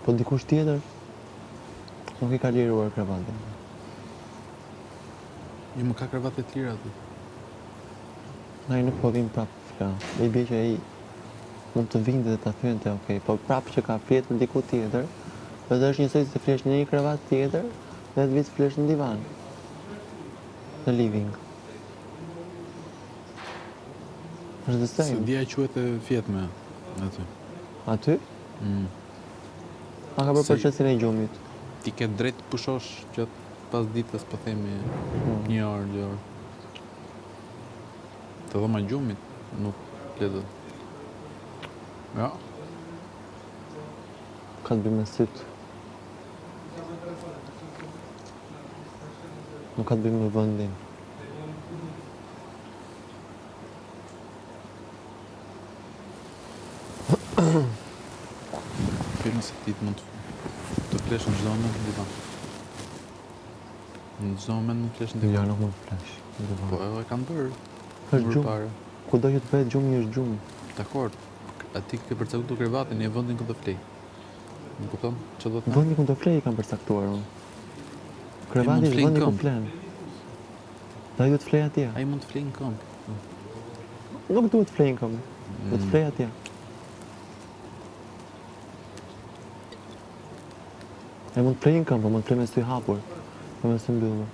Po dikush tjetër nuk i ka liruar kravatin. Jo, më ka kravatet të lira aty. Ai nuk po vin prapë fla. Dhe i bie që ai mund të vinte dhe ta thynte, okay, po prapë që ka fletur diku tjetër, dhe është njësoj se flesh në një kravat tjetër dhe të vitë flesh në divan. Në living. Është the Se same. dia quhet e fjetme aty. Aty? A ka bërë procesin e gjumit. Ti ke drejt të pushosh gjatë pas ditës, po themi 1 orë, 2 orë. Të dhoma gjumit nuk pledhët. Ja. Ka të bëjë me sytë. Nuk ka të bëjë me vendin. Firmë se ti mund të flesh në çdo moment në divan. Në çdo moment mund të flesh në divan. Jo, nuk mund të flesh në divan. Po e kanë bërë. Është gjumë. Kudo që të bëhet gjumi është gjumë. Dakor. Ati ke përcaktuar krevatin, e vendin ku do flej. Më kupton? Ç'do të thotë? Vendi ku do flej i kanë përcaktuar unë. Krevati është vendi ku flen. Dhe ai do të flej atje. Ai mund të flej në këmbë. Nuk duhet të flej në këmbë. Do të flej atje. Ai mund të flej në këmbë, mund të flej me sy hapur, me sy mbyllur.